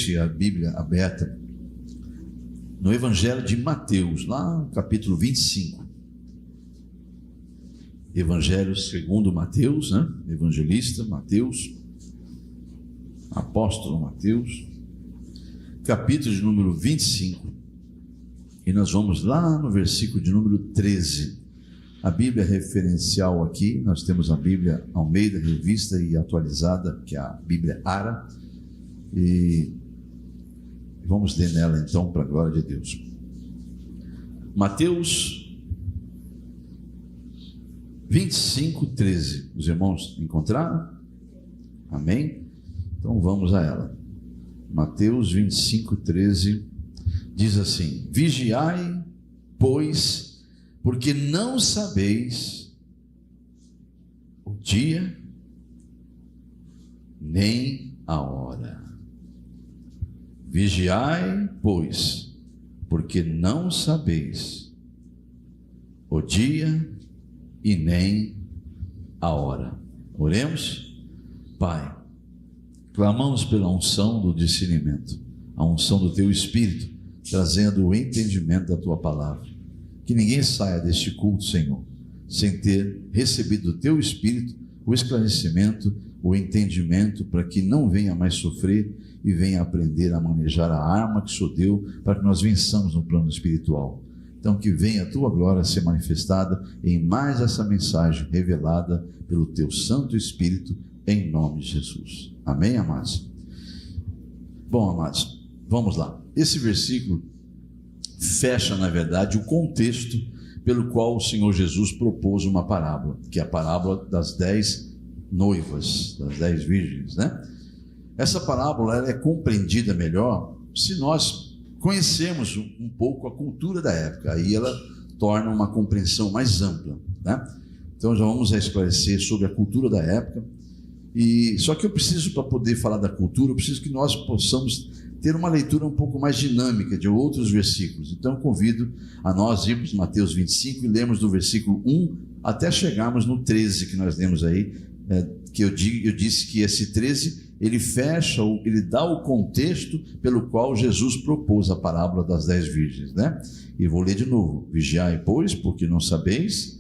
deixe a Bíblia aberta no Evangelho de Mateus, lá no capítulo 25. Evangelho segundo Mateus, né? Evangelista Mateus, apóstolo Mateus, capítulo de número 25. E nós vamos lá no versículo de número 13. A Bíblia referencial aqui, nós temos a Bíblia Almeida, revista e atualizada, que é a Bíblia Ara. E vamos ler nela então, para a glória de Deus. Mateus 25, 13. Os irmãos encontraram? Amém? Então vamos a ela. Mateus 25, 13 diz assim: vigiai, pois, porque não sabeis o dia nem a hora. Vigiai, pois, porque não sabeis o dia e nem a hora. Oremos. Pai, clamamos pela unção do discernimento, a unção do Teu Espírito, trazendo o entendimento da Tua palavra. Que ninguém saia deste culto, Senhor, sem ter recebido do Teu Espírito o esclarecimento, o entendimento, para que não venha mais sofrer e venha aprender a manejar a arma que o Senhor deu para que nós vençamos no plano espiritual. Então que venha a Tua glória ser manifestada em mais essa mensagem revelada pelo Teu Santo Espírito, em nome de Jesus. Amém, amados? Bom, amados, vamos lá. Esse versículo fecha, na verdade, o contexto pelo qual o Senhor Jesus propôs uma parábola, que é a parábola das 10 noivas, das 10 virgens, né? Essa parábola ela é compreendida melhor se nós conhecermos um pouco a cultura da época, aí ela torna uma compreensão mais ampla, né? Então já vamos esclarecer sobre a cultura da época. E só que eu preciso, para poder falar da cultura, eu preciso que nós possamos ter uma leitura um pouco mais dinâmica de outros versículos. Então eu convido a nós irmos Mateus 25 e lermos do versículo 1 até chegarmos no 13 que nós lemos aí, que eu disse que esse 13 ele fecha, ele dá o contexto pelo qual Jesus propôs a parábola das 10 virgens, né? E vou ler de novo: vigiai, pois, porque não sabeis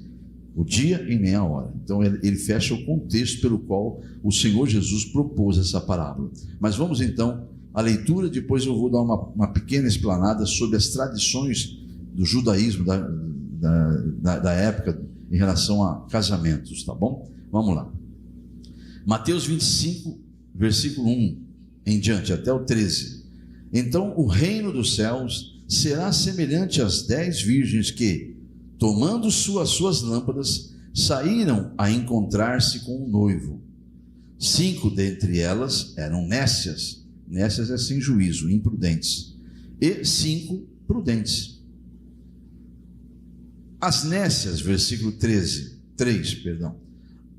o dia e nem a hora. Então ele fecha o contexto pelo qual o Senhor Jesus propôs essa parábola. Mas vamos então à leitura, depois eu vou dar uma pequena explanada sobre as tradições do judaísmo da época em relação a casamentos, tá bom? Vamos lá. Mateus 25, versículo 1 em diante, até o 13. Então o reino dos céus será semelhante às 10 virgens que, tomando suas lâmpadas, saíram a encontrar-se com o noivo. 5 dentre elas eram nécias é sem juízo, imprudentes, e 5 prudentes. As nécias, versículo 3,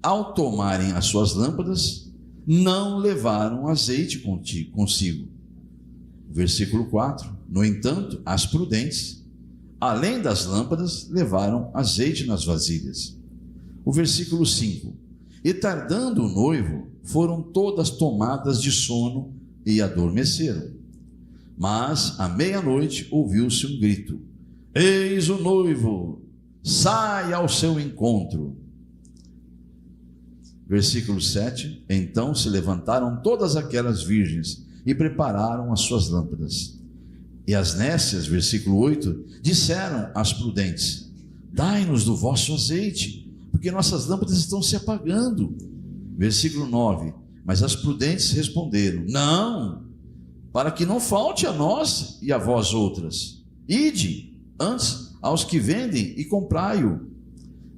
ao tomarem as suas lâmpadas, não levaram azeite consigo. Versículo 4, no entanto, as prudentes, além das lâmpadas, levaram azeite nas vasilhas. O versículo 5, e tardando o noivo, foram todas tomadas de sono e adormeceram. Mas à meia-noite ouviu-se um grito: eis o noivo, sai ao seu encontro. Versículo 7, então se levantaram todas aquelas virgens e prepararam as suas lâmpadas. E as nécias, versículo 8, disseram às prudentes: dai-nos do vosso azeite, porque nossas lâmpadas estão se apagando. Versículo 9, mas as prudentes responderam: não, para que não falte a nós e a vós outras. Ide antes aos que vendem e comprai-o.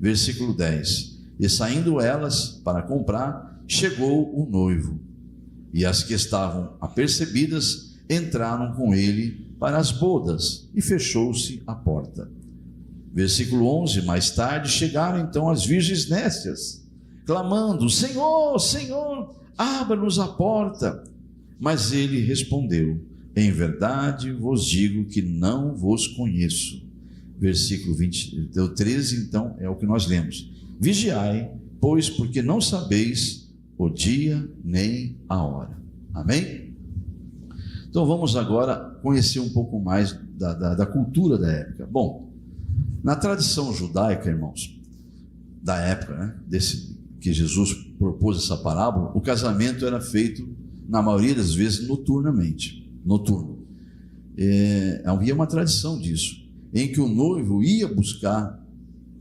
Versículo 10, e saindo elas para comprar, chegou o noivo, e as que estavam apercebidas entraram com ele para as bodas, e fechou-se a porta. Versículo 11, mais tarde chegaram então as virgens nécias, clamando: Senhor, Senhor, abra-nos a porta. Mas ele respondeu: em verdade vos digo que não vos conheço. Versículo 13, então, é o que nós lemos: vigiai, pois, porque não sabeis o dia nem a hora. Amém? Então vamos agora conhecer um pouco mais da cultura da época. Bom, na tradição judaica, irmãos, da época, né, que Jesus propôs essa parábola, o casamento era feito, na maioria das vezes, noturno. Havia uma tradição disso, em que o noivo ia buscar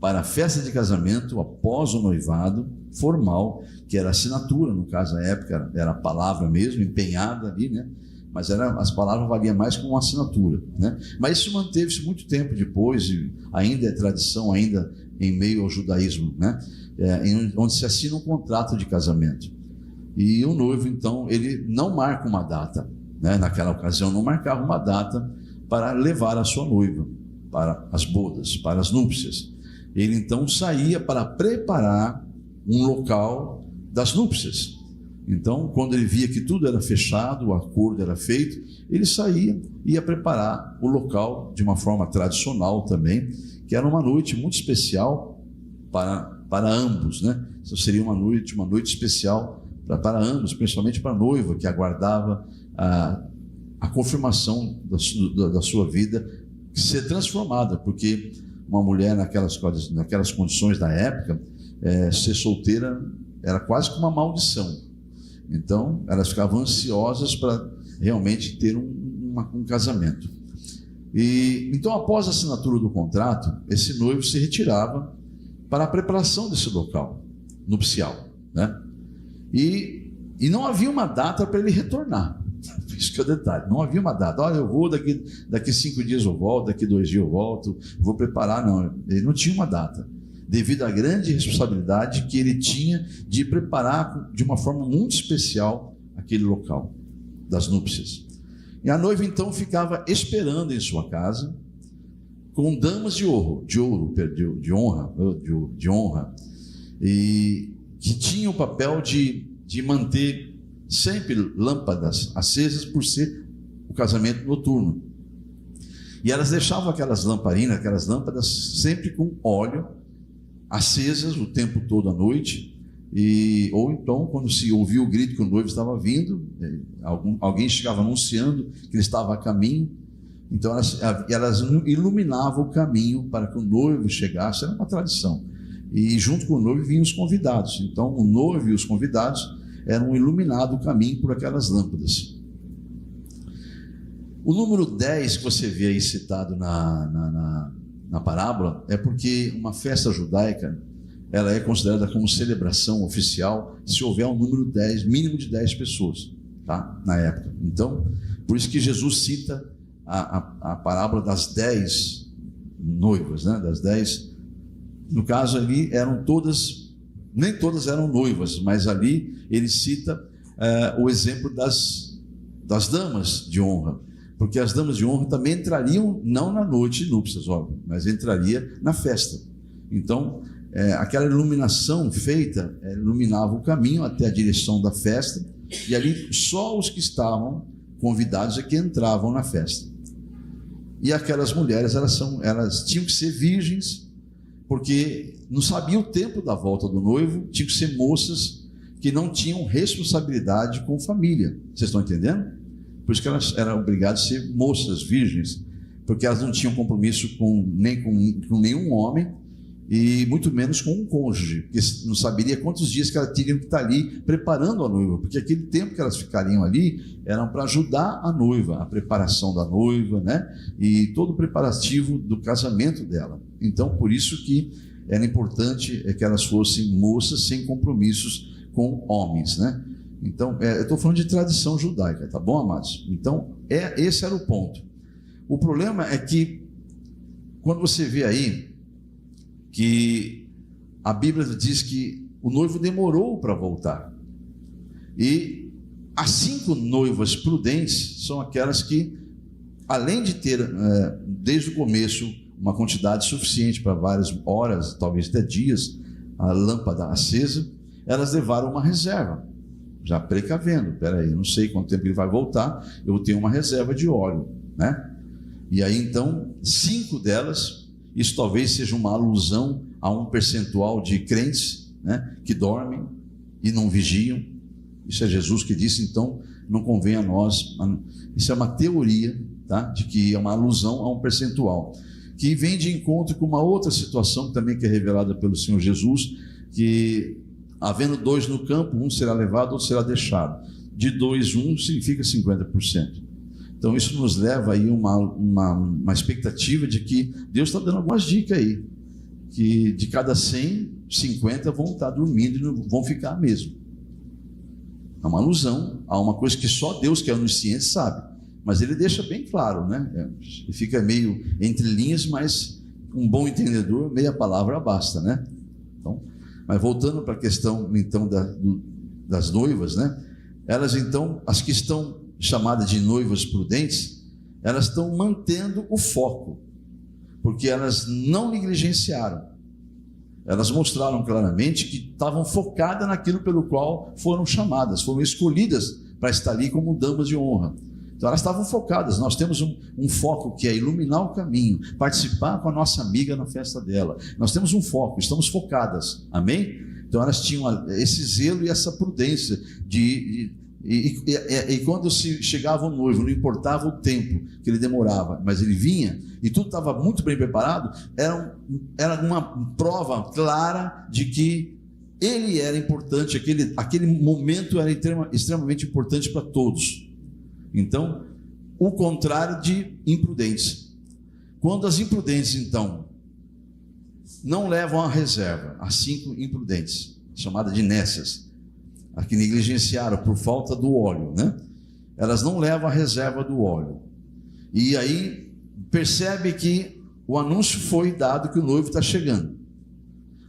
para a festa de casamento, após o noivado formal, que era assinatura, no caso da época era a palavra mesmo, empenhada ali, né? Mas as palavras valiam mais como uma assinatura, né? Mas isso manteve-se muito tempo depois, e ainda é tradição, ainda em meio ao judaísmo, né? Onde se assina um contrato de casamento. E o noivo, então, ele não marca uma data, né? Naquela ocasião não marcava uma data para levar a sua noiva para as bodas, para as núpcias. Ele então saía para preparar um local das núpcias. Então, quando ele via que tudo era fechado, o acordo era feito, ele saía e ia preparar o local de uma forma tradicional também, que era uma noite muito especial para ambos, né? Então, seria uma noite especial para ambos, principalmente para a noiva, que aguardava a confirmação da sua vida ser transformada, porque uma mulher naquelas condições da época, ser solteira era quase que uma maldição. Então elas ficavam ansiosas para realmente ter um casamento. E então, após a assinatura do contrato, esse noivo se retirava para a preparação desse local nupcial, né? E não havia uma data para ele retornar. Isso que é o detalhe, não havia uma data. Olha, eu vou daqui 5 dias eu volto, daqui 2 dias eu volto, vou preparar. Não, ele não tinha uma data, devido à grande responsabilidade que ele tinha de preparar de uma forma muito especial aquele local das núpcias. E a noiva então ficava esperando em sua casa, com damas de honra, e que tinham o papel de manter sempre lâmpadas acesas, por ser o casamento noturno. E elas deixavam aquelas lâmpadas sempre com óleo, acesas o tempo todo à noite, ou então quando se ouvia o grito que o noivo estava vindo, alguém chegava anunciando que ele estava a caminho, então elas iluminavam o caminho para que o noivo chegasse. Era uma tradição, e junto com o noivo vinham os convidados. Então o noivo e os convidados eram iluminados o caminho por aquelas lâmpadas. O número 10 que você vê aí citado na parábola é porque uma festa judaica, ela é considerada como celebração oficial se houver um número 10, mínimo de 10 pessoas, tá? Na época. Então, por isso que Jesus cita a parábola das 10 noivas, né? Das 10, no caso ali eram todas, nem todas eram noivas, mas ali ele cita o exemplo das damas de honra, porque as damas de honra também entrariam, não na noite de núpcias, óbvio, mas entraria na festa. Então, aquela iluminação feita, iluminava o caminho até a direção da festa, e ali só os que estavam convidados é que entravam na festa. E aquelas mulheres, elas tinham que ser virgens, porque não sabiam o tempo da volta do noivo, tinham que ser moças que não tinham responsabilidade com família. Vocês estão entendendo? Por isso que elas eram obrigadas a ser moças virgens, porque elas não tinham compromisso nem com nenhum homem, e muito menos com um cônjuge, porque não saberia quantos dias que elas teriam que estar ali preparando a noiva, porque aquele tempo que elas ficariam ali eram para ajudar a noiva, a preparação da noiva, né? E todo o preparativo do casamento dela. Então, por isso que era importante que elas fossem moças sem compromissos com homens, né? Então, eu estou falando de tradição judaica, tá bom, amados? Então, esse era o ponto. O problema é que, quando você vê aí, que a Bíblia diz que o noivo demorou para voltar, e as 5 noivas prudentes são aquelas que, além de ter, desde o começo, uma quantidade suficiente para várias horas, talvez até dias, a lâmpada acesa, elas levaram uma reserva, já precavendo. Peraí, não sei quanto tempo ele vai voltar, eu tenho uma reserva de óleo, né? E aí então 5 delas, isso talvez seja uma alusão a um percentual de crentes, né, que dormem e não vigiam. Isso é Jesus que disse. Então não convém a nós. Isso é uma teoria, tá? De que é uma alusão a um percentual, que vem de encontro com uma outra situação também que é revelada pelo Senhor Jesus, que havendo 2 no campo, um será levado, outro será deixado. De 2, 1 significa 50%. Então isso nos leva aí uma expectativa de que Deus está dando algumas dicas aí, que de cada 100, 50 vão estar dormindo e não vão ficar mesmo. É uma alusão a uma coisa que só Deus, que é onisciente, sabe. Mas ele deixa bem claro, né? Ele fica meio entre linhas, mas um bom entendedor, meia palavra basta, né? Então, mas voltando para a questão então das noivas, né? Elas então, as que estão chamadas de noivas prudentes, elas estão mantendo o foco, porque elas não negligenciaram. Elas mostraram claramente que estavam focadas naquilo pelo qual foram chamadas, foram escolhidas para estar ali como damas de honra. Então elas estavam focadas. Nós temos um foco que é iluminar o caminho, participar com a nossa amiga na festa dela. Nós temos um foco, estamos focadas, amém? Então elas tinham esse zelo e essa prudência e quando chegava o noivo, não importava o tempo que ele demorava, mas ele vinha e tudo estava muito bem preparado, era uma prova clara de que ele era importante, aquele momento era extremamente importante para todos. Então, o contrário de imprudentes. Quando as imprudentes, então, não levam a reserva, as 5 imprudentes, chamada de nécias, a que negligenciaram por falta do óleo, né? Elas não levam a reserva do óleo. E aí percebe que o anúncio foi dado que o noivo está chegando.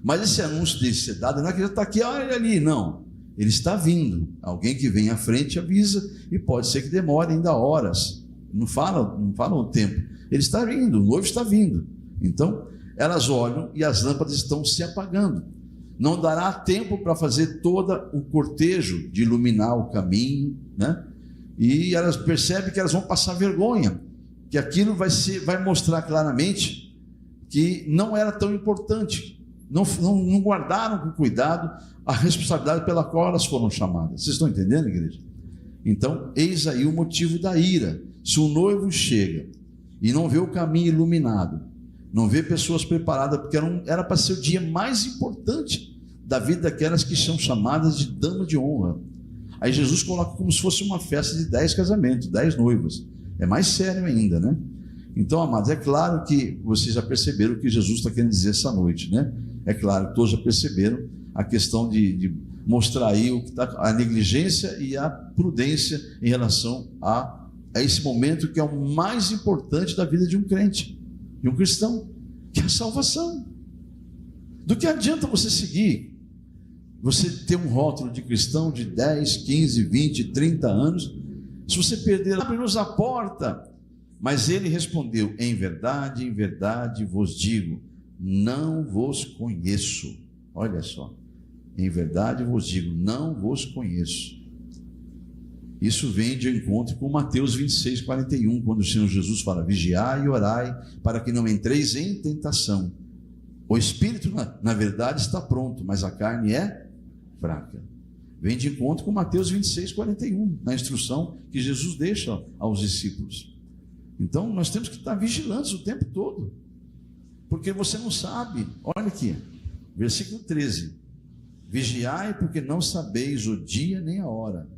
Mas esse anúncio de ser dado não é que ele está aqui, olha ele ali, não. Ele está vindo. Alguém que vem à frente avisa, e pode ser que demore ainda horas. Não fala o tempo. Ele está vindo, o noivo está vindo. Então, elas olham e as lâmpadas estão se apagando. Não dará tempo para fazer todo o cortejo de iluminar o caminho, né? E elas percebem que elas vão passar vergonha, que aquilo vai mostrar claramente que não era tão importante, não guardaram com cuidado a responsabilidade pela qual elas foram chamadas. Vocês estão entendendo, igreja? Então, eis aí o motivo da ira. Se o noivo chega e não vê o caminho iluminado, não vê pessoas preparadas, porque era para ser o dia mais importante da vida daquelas que são chamadas de dama de honra. Aí Jesus coloca como se fosse uma festa de 10 casamentos, 10 noivas. É mais sério ainda, né? Então, amados, é claro que vocês já perceberam o que Jesus está querendo dizer essa noite, né? É claro que todos já perceberam a questão de mostrar aí o que está, a negligência e a prudência em relação a esse momento que é o mais importante da vida de um crente, de um cristão, que é a salvação. Do que adianta você seguir, você ter um rótulo de cristão de 10, 15, 20, 30 anos, se você perder, abre-nos a porta. Mas ele respondeu: em verdade vos digo, não vos conheço. Olha só, em verdade vos digo, não vos conheço. Isso vem de encontro com Mateus 26, 41, quando o Senhor Jesus fala: vigiai e orai, para que não entreis em tentação. O espírito, na verdade, está pronto, mas a carne é fraca. Vem de encontro com Mateus 26, 41, na instrução que Jesus deixa aos discípulos. Então, nós temos que estar vigilantes o tempo todo, porque você não sabe. Olha aqui, versículo 13: vigiai, porque não sabeis o dia nem a hora.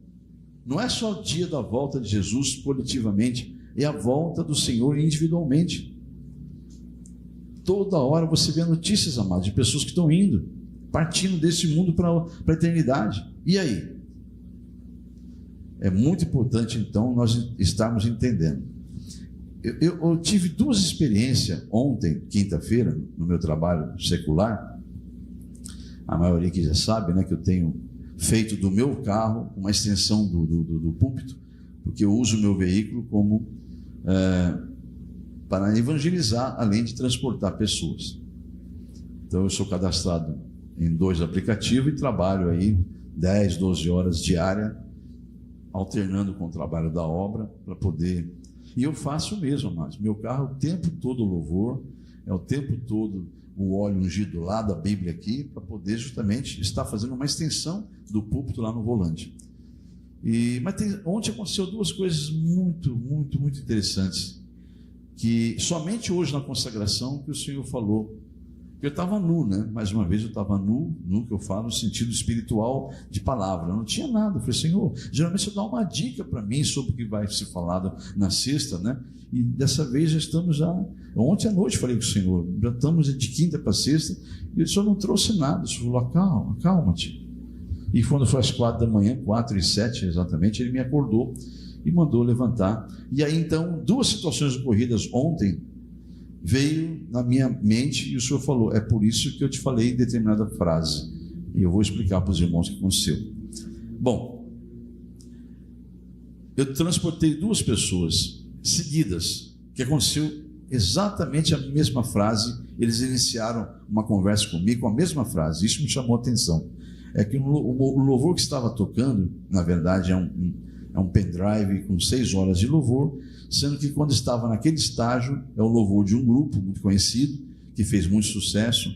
Não é só o dia da volta de Jesus coletivamente, é a volta do Senhor individualmente. Toda hora você vê notícias, amados, de pessoas que estão indo, partindo desse mundo para a eternidade. E aí? É muito importante, então, nós estarmos entendendo. Eu tive 2 experiências ontem, quinta-feira, no meu trabalho secular. A maioria que já sabe, né, que eu tenho feito do meu carro uma extensão do púlpito, porque eu uso o meu veículo como para evangelizar, além de transportar pessoas. Então eu sou cadastrado em 2 aplicativos e trabalho aí 10, 12 horas diárias, alternando com o trabalho da obra, para poder... E eu faço mesmo, mas meu carro o tempo todo louvor, é o tempo todo o óleo ungido lá da Bíblia aqui, para poder justamente estar fazendo uma extensão do púlpito lá no volante. Mas ontem aconteceu duas coisas muito, muito, muito interessantes, que somente hoje na consagração que o Senhor falou. Eu estava nu, né? Mais uma vez eu estava nu que eu falo no sentido espiritual de palavra. Eu não tinha nada. Eu falei, Senhor, geralmente você dá uma dica para mim sobre o que vai ser falado na sexta, né? E dessa vez já estamos ontem à noite falei com o Senhor, já estamos de quinta para sexta, e o Senhor não trouxe nada. O Senhor falou, calma-te. E quando foi às 4 da manhã, 4:07 exatamente, ele me acordou e mandou levantar. E aí então, duas situações ocorridas ontem, veio na minha mente e o Senhor falou, é por isso que eu te falei determinada frase. E eu vou explicar para os irmãos o que aconteceu. Bom, eu transportei duas pessoas seguidas, que aconteceu exatamente a mesma frase. Eles iniciaram uma conversa comigo com a mesma frase. Isso me chamou a atenção. É que o louvor que estava tocando, na verdade, é um pendrive com 6 horas de louvor, sendo que quando estava naquele estágio, é o louvor de um grupo muito conhecido, que fez muito sucesso,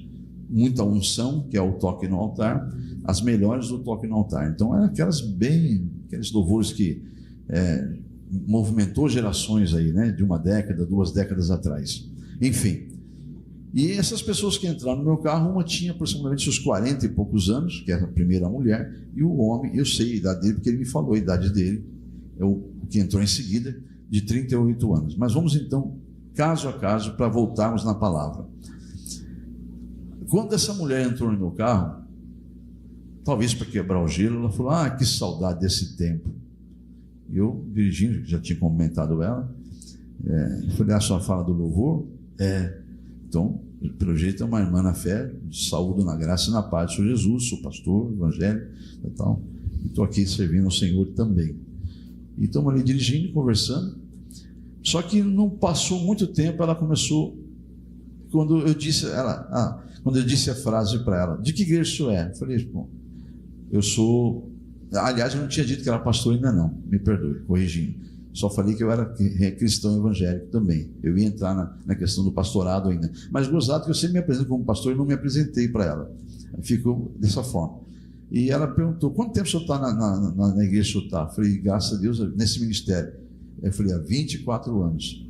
muita unção, que é o toque no altar, as melhores do toque no altar. Então, eram aqueles louvores que movimentou gerações aí, né, de 1 década, 2 décadas atrás. Enfim, e essas pessoas que entraram no meu carro, uma tinha aproximadamente seus 40 e poucos anos, que era a primeira mulher, e o homem, eu sei a idade dele, porque ele me falou a idade dele, o que entrou em seguida, de 38 anos. Mas vamos então, caso a caso, para voltarmos na palavra. Quando essa mulher entrou no meu carro, talvez para quebrar o gelo, ela falou, que saudade desse tempo. E eu, dirigindo, já tinha comentado ela, falei, a sua fala do louvor? Então, pelo jeito é uma irmã na fé, saúdo na graça e na paz do Senhor Jesus, sou pastor, evangélico e tal, e estou aqui servindo ao Senhor também. E estamos ali dirigindo, conversando, só que não passou muito tempo, ela começou, quando eu disse a frase para ela, de que igreja isso é? Eu falei, bom, eu sou, aliás, eu não tinha dito que era pastor ainda não, me perdoe, corrigindo, só falei que eu era cristão evangélico também, eu ia entrar na questão do pastorado ainda, mas gozado que eu sempre me apresento como pastor e não me apresentei para ela, ficou dessa forma. E ela perguntou, quanto tempo o senhor está na igreja que o senhor está? Eu falei, graças a Deus, nesse ministério. Eu falei, há 24 anos.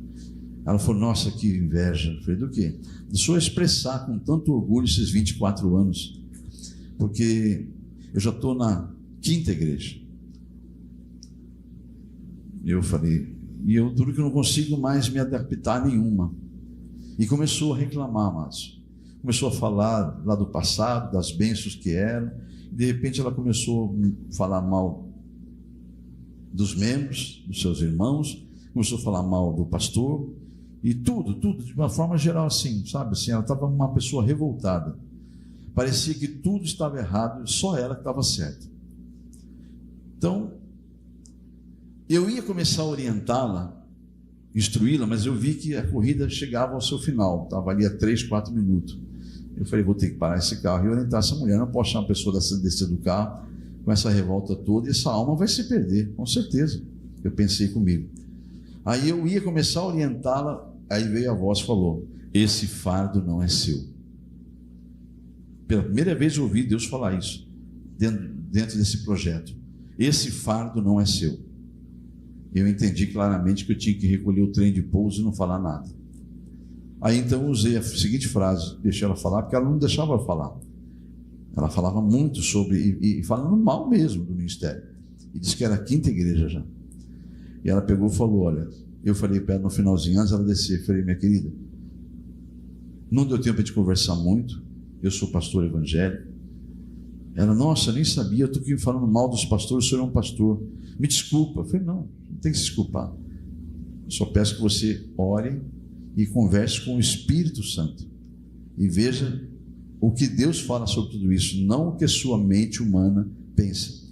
Ela falou, nossa, que inveja. Eu falei, do quê? Do senhor expressar com tanto orgulho esses 24 anos. Porque eu já estou na 5ª igreja. Eu falei, e eu duro que não consigo mais me adaptar a nenhuma. E começou a reclamar, mas começou a falar lá do passado, das bênçãos que eram. De repente ela começou a falar mal dos membros, dos seus irmãos, começou a falar mal do pastor, e tudo, de uma forma geral assim, sabe? Assim, ela estava uma pessoa revoltada. Parecia que tudo estava errado, só ela que estava certa. Então, eu ia começar a orientá-la, instruí-la, mas eu vi que a corrida chegava ao seu final, estava ali a 3, 4 minutos. Eu falei, vou ter que parar esse carro e orientar essa mulher. Não posso chamar uma pessoa descer do carro com essa revolta toda e essa alma vai se perder, com certeza. Eu pensei comigo. Aí eu ia começar a orientá-la, aí veio a voz e falou, esse fardo não é seu. Pela primeira vez eu ouvi Deus falar isso, dentro desse projeto. Esse fardo não é seu. Eu entendi claramente que eu tinha que recolher o trem de pouso e não falar nada. Aí então eu usei a seguinte frase, deixei ela falar, porque ela não deixava eu falar. Ela falava muito sobre, e falando mal mesmo do ministério. E disse que era a 5ª igreja já. E ela pegou e falou, olha, eu falei para ela no finalzinho, antes ela descer, eu falei, minha querida, não deu tempo de conversar muito, eu sou pastor evangélico. Ela, nossa, nem sabia, eu estou aqui falando mal dos pastores, o senhor é um pastor. Me desculpa. Eu falei, não tem que se desculpar. Eu só peço que você ore e converse com o Espírito Santo e veja o que Deus fala sobre tudo isso, não o que a sua mente humana pensa.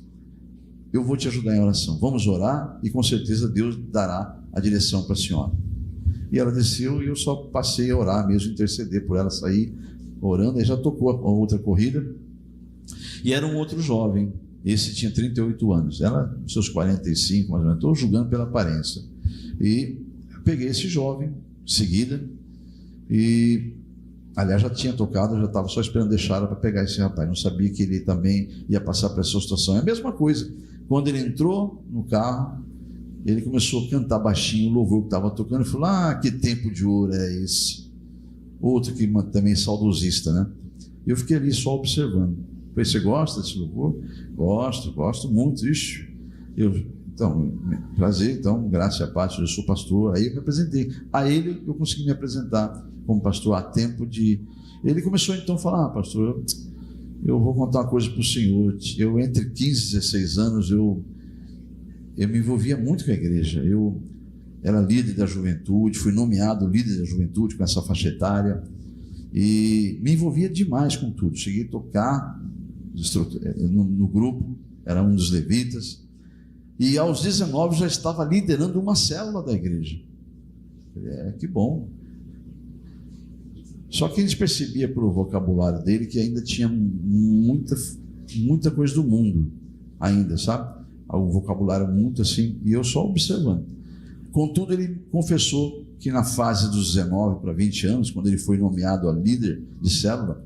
Eu vou te ajudar em oração, vamos orar e com certeza Deus dará a direção para a senhora. E ela desceu e eu só passei a orar mesmo, interceder por ela, sair orando. Aí já tocou a outra corrida e era um outro jovem, esse tinha 38 anos, ela seus 45 mais ou menos, estou julgando pela aparência. E eu peguei esse jovem seguida e aliás já tinha tocado, eu já estava só esperando deixar ela para pegar esse rapaz, não sabia que ele também ia passar por essa situação. É a mesma coisa, Quando ele entrou no carro, ele começou a cantar baixinho o louvor que estava tocando, e falou: ah, que tempo de ouro é esse? Outro que também é saudosista, né? Eu fiquei ali só observando. Falei: você gosta desse louvor? Gosto muito. Ixi, então, prazer, então, graça e a paz, eu sou pastor. Aí eu me apresentei. A ele eu consegui me apresentar como pastor a tempo de... Ele começou então a falar: ah, pastor, eu vou contar uma coisa para o senhor. Eu, entre 15 e 16 anos, eu me envolvia muito com a igreja. Eu era líder da juventude, fui nomeado líder da juventude com essa faixa etária, e me envolvia demais com tudo. Cheguei a tocar no grupo, era um dos levitas, e aos 19 já estava liderando uma célula da igreja. Que bom. Só que a gente percebia pelo vocabulário dele que ainda tinha muita coisa do mundo ainda, sabe? O vocabulário muito assim, e eu só observando. Contudo, ele confessou que na fase dos 19 para 20 anos, quando ele foi nomeado a líder de célula,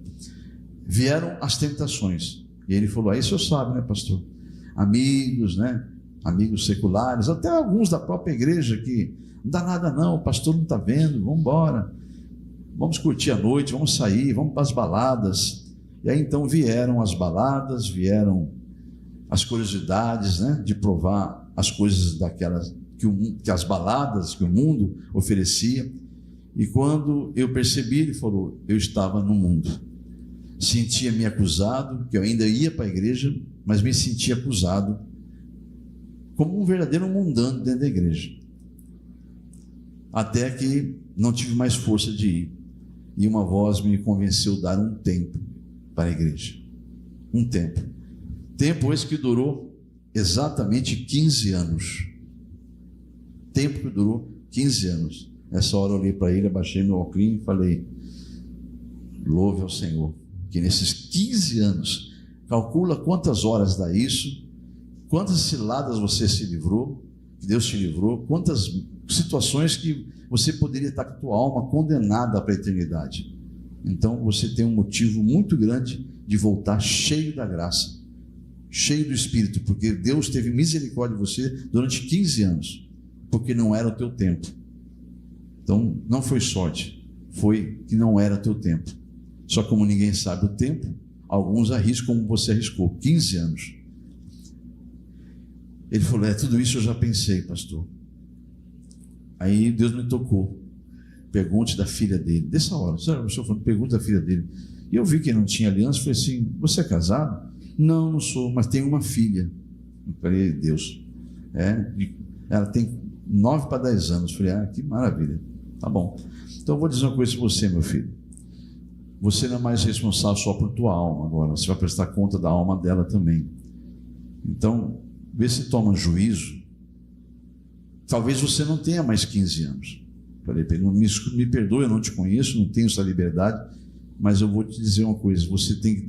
vieram as tentações. E ele falou: aí o senhor sabe, né, pastor? Amigos, né? Amigos seculares, até alguns da própria igreja, que não dá nada não, o pastor não está vendo, vamos embora, vamos curtir a noite, vamos sair, vamos para as baladas. E aí então vieram as baladas, vieram as curiosidades, né, de provar as coisas daquelas que as baladas que o mundo oferecia. E quando eu percebi, ele falou: eu estava no mundo, sentia-me acusado, que eu ainda ia para a igreja, mas me sentia acusado como um verdadeiro mundano dentro da igreja, até que não tive mais força de ir, e uma voz me convenceu a dar um tempo para a igreja. Um tempo esse que durou exatamente 15 anos. Tempo que durou 15 anos. Nessa hora eu olhei para ele, abaixei meu óculos e falei: louve ao Senhor, que nesses 15 anos, calcula quantas horas dá isso, quantas ciladas você se livrou, que Deus te livrou, quantas situações que você poderia estar com a tua alma condenada para a eternidade. Então você tem um motivo muito grande de voltar cheio da graça, cheio do Espírito, porque Deus teve misericórdia de você durante 15 anos, porque não era o teu tempo. Então não foi sorte, foi que não era o teu tempo. Só como ninguém sabe o tempo, alguns arriscam como você arriscou, 15 anos. Ele falou: tudo isso eu já pensei, pastor. Aí Deus me tocou: pergunte da filha dele. Dessa hora, o senhor falou: pergunte da filha dele. E eu vi que ele não tinha aliança, falei assim: você é casado? Não, não sou, mas tenho uma filha. Eu falei: Deus, ela tem 9 para 10 anos. Eu falei: que maravilha, tá bom. Então eu vou dizer uma coisa para você, meu filho. Você não é mais responsável só por tua alma agora, você vai prestar conta da alma dela também. Então, vê se toma juízo. Talvez você não tenha mais 15 anos. Falei: me perdoe, eu não te conheço, não tenho essa liberdade, mas eu vou te dizer uma coisa: você tem que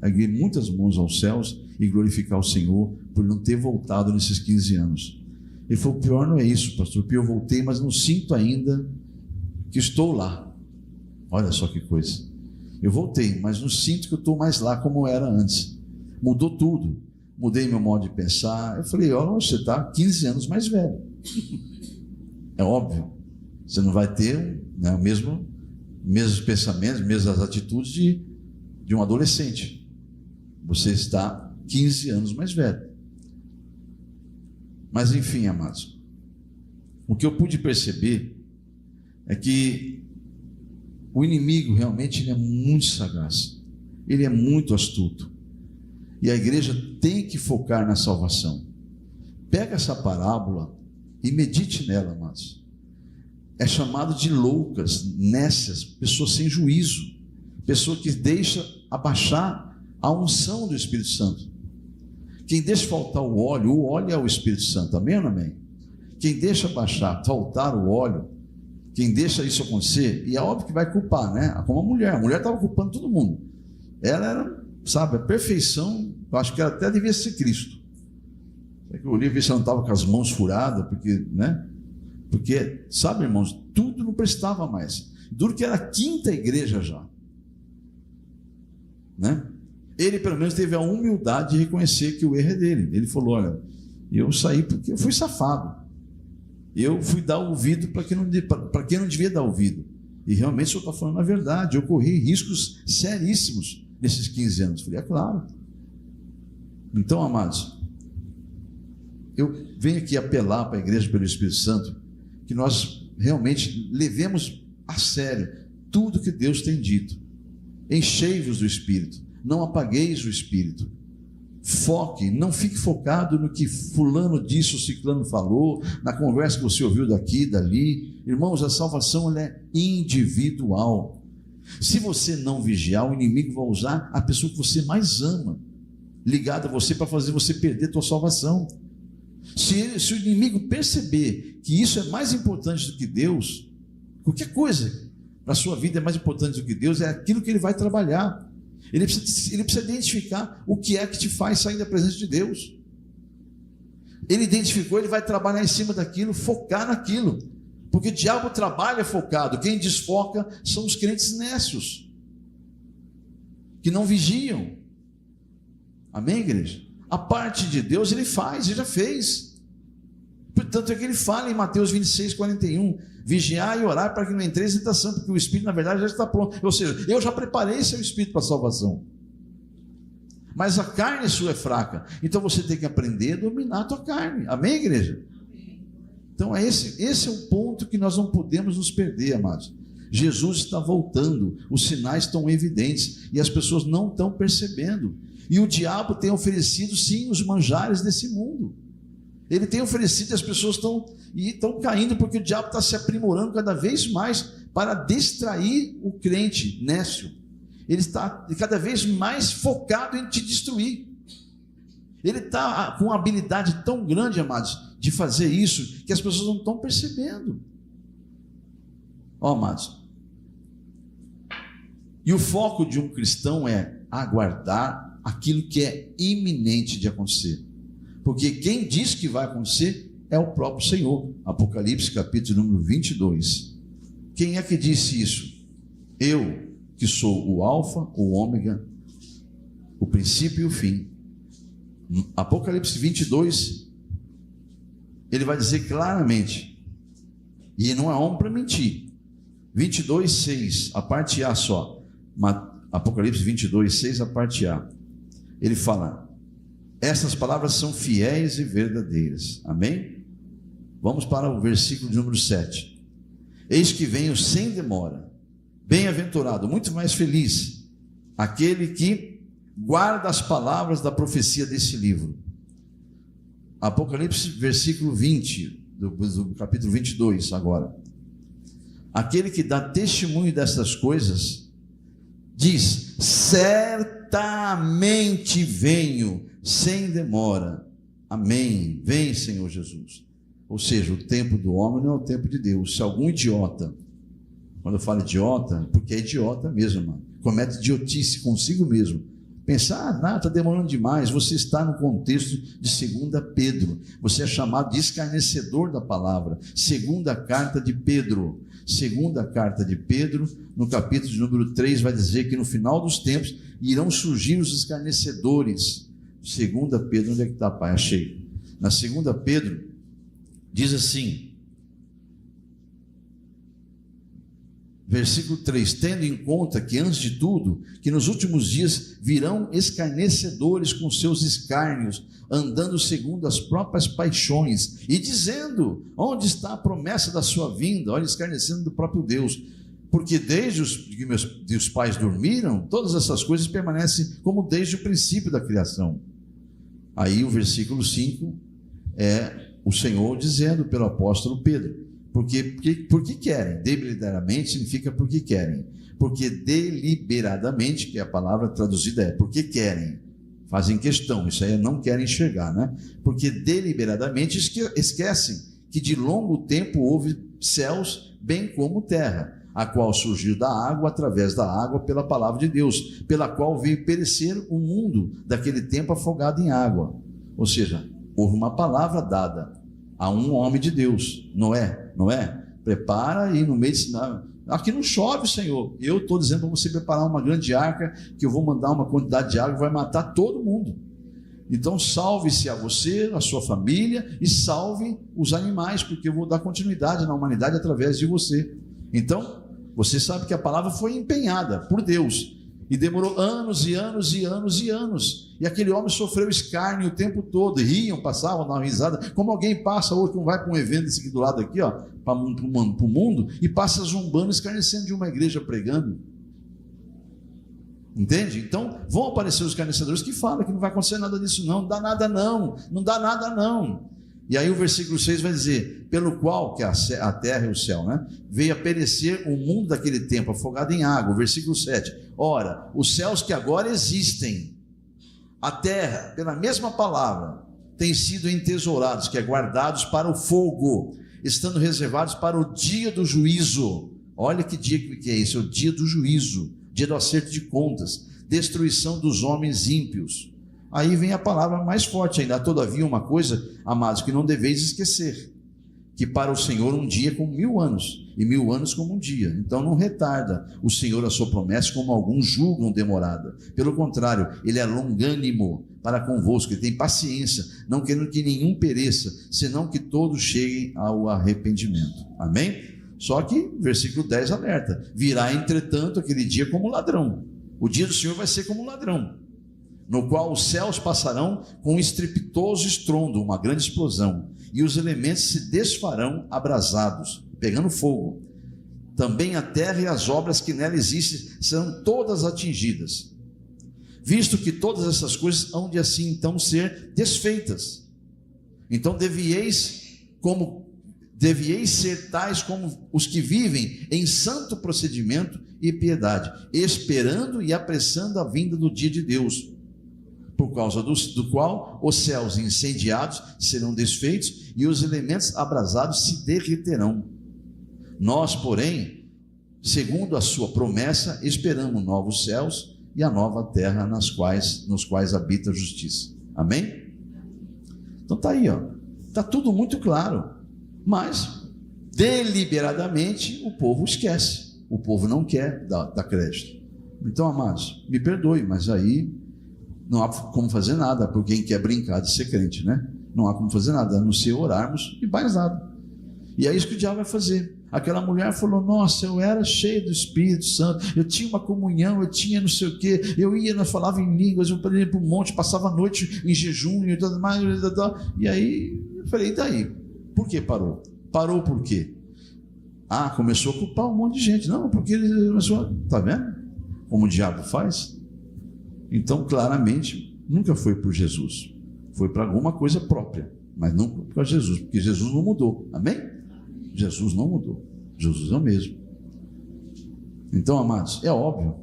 erguer muitas mãos aos céus e glorificar o Senhor por não ter voltado nesses 15 anos. Ele falou: o pior não é isso, pastor, porque eu voltei, mas não sinto ainda que estou lá. Olha só que coisa. Eu voltei, mas não sinto que eu estou mais lá como era antes. Mudou tudo. Mudei meu modo de pensar. Eu falei: olha, você está 15 anos mais velho. É óbvio, você não vai ter, né, mesmos pensamentos, mesmas atitudes de um adolescente. Você está 15 anos mais velho. Mas enfim, amados, o que eu pude perceber é que o inimigo realmente ele é muito sagaz, ele é muito astuto, e a igreja tem que focar na salvação. Pega essa parábola e medite nela, amados. É chamado de loucas, nécias, pessoas sem juízo, pessoa que deixa abaixar a unção do Espírito Santo. Quem deixa faltar o óleo é o Espírito Santo, amém ou não amém? Quem deixa baixar, faltar o óleo, quem deixa isso acontecer, e é óbvio que vai culpar, né? Como a mulher estava culpando todo mundo. Ela era, sabe, a perfeição. Eu acho que ela até devia ser Cristo. Eu olhei e vi se ela não estava com as mãos furadas, porque, né? Porque, sabe, irmãos, tudo não prestava mais. Duro que era a 5ª igreja já, né? Ele pelo menos teve a humildade de reconhecer que o erro é dele. Ele falou: olha, eu saí porque eu fui safado, eu fui dar ouvido para quem não devia dar ouvido, e realmente o senhor está falando a verdade, eu corri riscos seríssimos nesses 15 anos. Eu falei: é claro. Então, amados, eu venho aqui apelar para a igreja pelo Espírito Santo, que nós realmente levemos a sério tudo que Deus tem dito. Enchei-vos do Espírito, não apagueis o Espírito. Foque, não fique focado no que fulano disse ou ciclano falou, na conversa que você ouviu daqui, dali. Irmãos, a salvação ela é individual. Se você não vigiar, o inimigo vai usar a pessoa que você mais ama ligada a você para fazer você perder a tua salvação. Se o inimigo perceber que isso é mais importante do que Deus, qualquer coisa para a sua vida é mais importante do que Deus, é aquilo que ele vai trabalhar. Ele precisa identificar o que é que te faz sair da presença de Deus. Ele identificou, ele vai trabalhar em cima daquilo, focar naquilo, porque o diabo trabalha focado. Quem desfoca são os crentes nécios, que não vigiam. Amém, igreja? A parte de Deus ele faz, ele já fez. Portanto é que ele fala em Mateus 26, 41, vigiar e orar para que não entreis em tentação, porque o Espírito na verdade já está pronto. Ou seja, eu já preparei seu Espírito para a salvação, mas a carne sua é fraca, então você tem que aprender a dominar a tua carne. Amém, igreja? Então esse é o ponto que nós não podemos nos perder, amados. Jesus está voltando, os sinais estão evidentes e as pessoas não estão percebendo. E o diabo tem oferecido, sim, os manjares desse mundo. Ele tem oferecido, as pessoas estão caindo, porque o diabo está se aprimorando cada vez mais para distrair o crente nécio. Ele está cada vez mais focado em te destruir. Ele está com uma habilidade tão grande, amados, de fazer isso, que as pessoas não estão percebendo. Ó, amados, e o foco de um cristão é aguardar aquilo que é iminente de acontecer, porque quem diz que vai acontecer é o próprio Senhor. Apocalipse capítulo número 22. Quem é que disse isso? Eu, que sou o alfa, o ômega, o princípio e o fim. Apocalipse 22, ele vai dizer claramente, e não é homem para mentir. 22, 6, a parte A só. Apocalipse 22, 6, a parte A. Ele fala: essas palavras são fiéis e verdadeiras. Amém? Vamos para o versículo de número 7. Eis que venho sem demora. Bem-aventurado, muito mais feliz, aquele que guarda as palavras da profecia desse livro. Apocalipse, versículo 20, do capítulo 22 agora. Aquele que dá testemunho dessas coisas, diz: certamente venho, sem demora. Amém. Vem, Senhor Jesus. Ou seja, o tempo do homem não é o tempo de Deus. Se algum idiota, quando eu falo idiota, porque é idiota mesmo, mano, comete idiotice consigo mesmo, pensar: está demorando demais. Você está no contexto de 2 Pedro, você é chamado de escarnecedor da palavra. Segunda carta de Pedro, no capítulo de número 3, vai dizer que no final dos tempos irão surgir os escarnecedores. 2 Pedro, onde é que está, pai? Achei. Na 2 Pedro, diz assim, versículo 3: tendo em conta que, antes de tudo, que nos últimos dias virão escarnecedores com seus escárnios, andando segundo as próprias paixões, e dizendo: onde está a promessa da sua vinda? Olha, escarnecendo do próprio Deus. Porque desde que os pais dormiram, todas essas coisas permanecem como desde o princípio da criação. Aí o versículo 5 é o Senhor dizendo pelo apóstolo Pedro: porque querem. Deliberadamente significa porque querem. Porque deliberadamente, que é a palavra traduzida é porque querem, fazem questão, isso aí não querem enxergar, né? Porque deliberadamente esquecem que de longo tempo houve céus bem como terra, a qual surgiu da água, através da água, pela palavra de Deus, pela qual veio perecer o mundo daquele tempo afogado em água. Ou seja, houve uma palavra dada a um homem de Deus, Noé, Prepara aí no meio de... Aqui não chove, Senhor. Eu estou dizendo para você preparar uma grande arca, que eu vou mandar uma quantidade de água que vai matar todo mundo. Então salve-se a você, a sua família, e salve os animais, porque eu vou dar continuidade na humanidade através de você. Então, você sabe que a palavra foi empenhada por Deus, e demorou anos e anos e anos e anos, e aquele homem sofreu escárnio o tempo todo, riam, passavam, davam risada, como alguém passa hoje, como vai para um evento desse aqui do lado aqui, ó, para o mundo, e passa zombando, escarnecendo de uma igreja pregando. Entende? Então vão aparecer os escarnecedores que falam que não vai acontecer nada disso, não dá nada não, não dá nada não. E aí o versículo 6 vai dizer: pelo qual, que é a terra e o céu, né, veio a perecer o mundo daquele tempo, afogado em água. O versículo 7: ora, os céus que agora existem, a terra, pela mesma palavra, têm sido entesourados, que é guardados para o fogo, estando reservados para o dia do juízo. Olha que dia que é esse, é o dia do juízo, dia do acerto de contas, destruição dos homens ímpios. Aí vem a palavra mais forte ainda: todavia uma coisa, amados, que não deveis esquecer, que para o Senhor um dia é como 1000 anos, e 1000 anos como um dia. Então não retarda o Senhor a sua promessa, como alguns julgam demorada. Pelo contrário, ele é longânimo para convosco, ele tem paciência, não querendo que nenhum pereça, senão que todos cheguem ao arrependimento. Amém? Só que, versículo 10 alerta: virá entretanto aquele dia como ladrão. O dia do Senhor vai ser como um ladrão, no qual os céus passarão com um estrepitoso estrondo, uma grande explosão, e os elementos se desfarão abrasados, pegando fogo. Também a terra e as obras que nela existem serão todas atingidas, visto que todas essas coisas hão de assim então ser desfeitas. Então devieis ser tais como os que vivem em santo procedimento e piedade, esperando e apressando a vinda do dia de Deus, por causa do qual os céus incendiados serão desfeitos e os elementos abrasados se derreterão. Nós, porém, segundo a sua promessa, esperamos novos céus e a nova terra nos quais habita a justiça. Amém? Então está aí, ó, está tudo muito claro, mas deliberadamente o povo esquece, o povo não quer dar crédito. Então, amados, me perdoe, mas aí não há como fazer nada por quem quer brincar de ser crente, né? Não há como fazer nada, a não ser orarmos e mais nada. E é isso que o diabo vai fazer. Aquela mulher falou: nossa, eu era cheio do Espírito Santo, eu tinha uma comunhão, eu tinha não sei o que, eu falava em línguas, eu ia para o monte, passava a noite em jejum e tudo mais. E aí eu falei: e daí? Por que parou? Parou por quê? Começou a culpar um monte de gente. Não, porque ele começou, tá vendo como o diabo faz? Então, claramente, nunca foi por Jesus, foi para alguma coisa própria, mas não para Jesus, porque Jesus não mudou. Amém? Jesus não mudou, Jesus é o mesmo. Então, amados, é óbvio,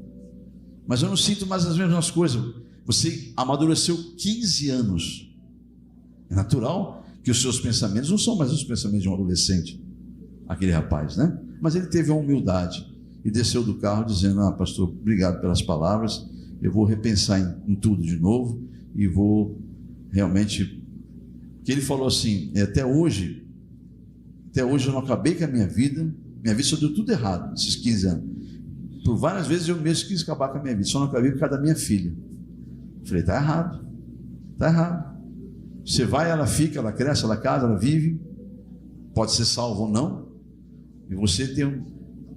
mas eu não sinto mais as mesmas coisas. Você amadureceu 15 anos, é natural que os seus pensamentos não são mais os pensamentos de um adolescente, aquele rapaz, né? Mas ele teve a humildade e desceu do carro dizendo: pastor, obrigado pelas palavras, eu vou repensar em tudo de novo e vou realmente... Que ele falou assim: até hoje eu não acabei com a minha vida só deu tudo errado nesses 15 anos. Por várias vezes eu mesmo quis acabar com a minha vida, só não acabei por causa da minha filha. Eu falei: está errado. Você vai, ela fica, ela cresce, ela casa, ela vive, pode ser salvo ou não, e você tem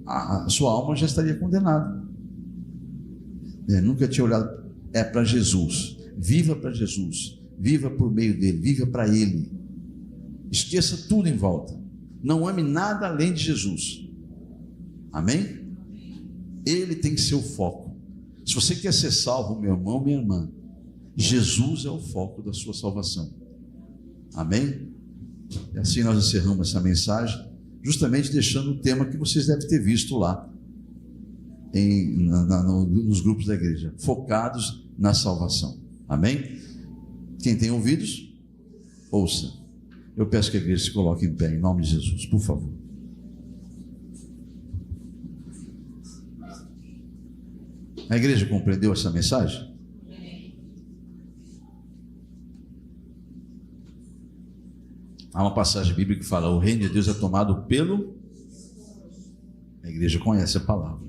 a sua alma já estaria condenada. Nunca tinha olhado. É para Jesus, viva para Jesus, viva por meio dele, viva para ele, esqueça tudo em volta, não ame nada além de Jesus. Amém? Ele tem que ser o foco. Se você quer ser salvo, meu irmão, minha irmã, Jesus é o foco da sua salvação. Amém? E assim nós encerramos essa mensagem, justamente deixando o tema que vocês devem ter visto lá nos grupos da igreja, focados na salvação. Amém? Quem tem ouvidos, ouça. Eu peço que a igreja se coloque em pé, em nome de Jesus, por favor. A igreja compreendeu essa mensagem? Há uma passagem bíblica que fala: o reino de Deus é tomado pelo igreja conhece a palavra,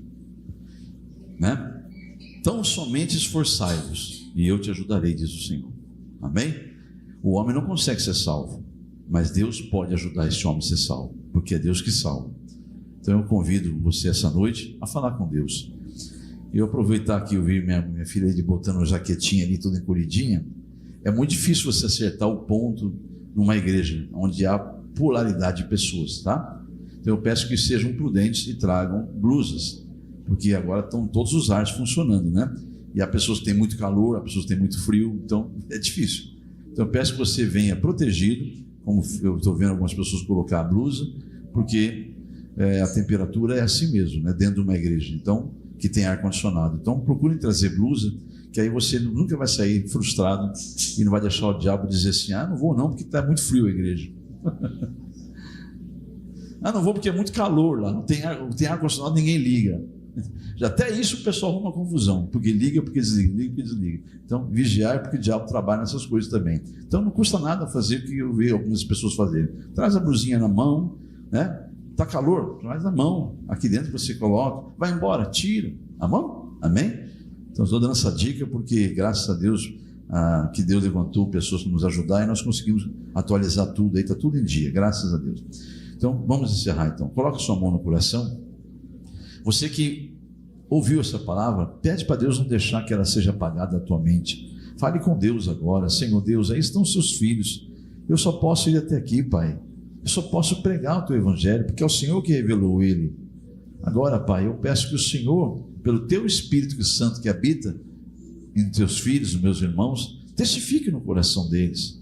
né? Então somente esforçai-vos e eu te ajudarei, diz o Senhor. Amém? O homem não consegue ser salvo, mas Deus pode ajudar esse homem a ser salvo, porque é Deus que salva. Então eu convido você essa noite a falar com Deus. E eu aproveitar aqui, eu vi minha filha ali botando uma jaquetinha ali, toda encolhidinha. É muito difícil você acertar o ponto numa igreja onde há pluralidade de pessoas, tá? Então eu peço que sejam prudentes e tragam blusas, porque agora estão todos os ares funcionando, né? E há pessoas que têm muito calor, há pessoas que têm muito frio, então é difícil. Então eu peço que você venha protegido, como eu estou vendo algumas pessoas colocar a blusa, porque a temperatura é assim mesmo, né? Dentro de uma igreja, então, que tem ar-condicionado. Então procurem trazer blusa, que aí você nunca vai sair frustrado e não vai deixar o diabo dizer assim: não vou não, porque está muito frio a igreja. Não vou porque é muito calor lá, não tem ar-condicionado, ninguém liga. Já até isso o pessoal arruma confusão, porque liga, porque desliga, liga, porque desliga. Então, vigiar, porque o diabo trabalha nessas coisas também. Então, não custa nada fazer o que eu vejo algumas pessoas fazerem. Traz a blusinha na mão, né? Está calor? Traz na mão. Aqui dentro você coloca, vai embora, tira a mão. Amém? Então, estou dando essa dica porque, graças a Deus, que Deus levantou pessoas para nos ajudar e nós conseguimos atualizar tudo, aí está tudo em dia, graças a Deus. Então, vamos encerrar então. Coloca sua mão no coração. Você que ouviu essa palavra, pede para Deus não deixar que ela seja apagada da tua mente. Fale com Deus agora: Senhor Deus, aí estão seus filhos, eu só posso ir até aqui, Pai, eu só posso pregar o teu evangelho, porque é o Senhor que revelou ele. Agora, Pai, eu peço que o Senhor, pelo teu Espírito Santo que habita em teus filhos, meus irmãos, testifique no coração deles,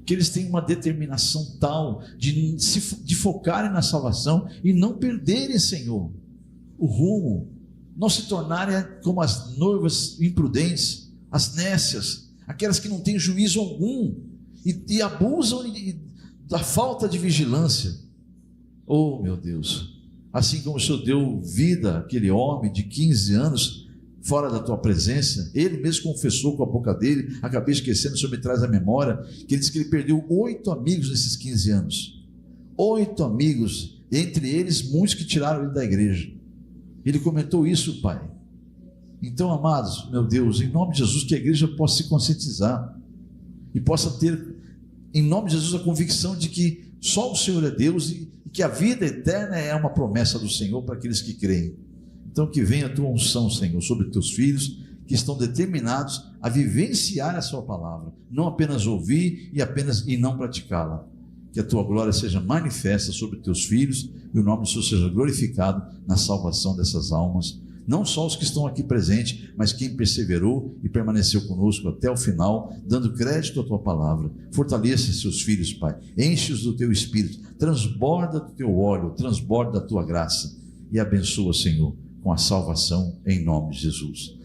que eles tenham uma determinação tal de focarem na salvação e não perderem, Senhor, o rumo, não se tornarem como as noivas imprudentes, as nécias, aquelas que não têm juízo algum e abusam da falta de vigilância. Oh meu Deus, assim como o Senhor deu vida àquele homem de 15 anos fora da tua presença, ele mesmo confessou com a boca dele, acabei esquecendo, o Senhor me traz à memória, que ele disse que ele perdeu 8 amigos nesses 15 anos, 8 amigos, entre eles muitos que tiraram ele da igreja. Ele comentou isso, Pai. Então, amados, meu Deus, em nome de Jesus, que a igreja possa se conscientizar e possa ter, em nome de Jesus, a convicção de que só o Senhor é Deus e que a vida eterna é uma promessa do Senhor para aqueles que creem. Então, que venha a tua unção, Senhor, sobre teus filhos que estão determinados a vivenciar a sua palavra, não apenas ouvir e não praticá-la. Que a tua glória seja manifesta sobre teus filhos e o nome do Senhor seja glorificado na salvação dessas almas, não só os que estão aqui presentes, mas quem perseverou e permaneceu conosco até o final, dando crédito à tua palavra. Fortaleça seus filhos, Pai, enche-os do teu Espírito, transborda do teu óleo, transborda da tua graça e abençoa, Senhor, com a salvação em nome de Jesus.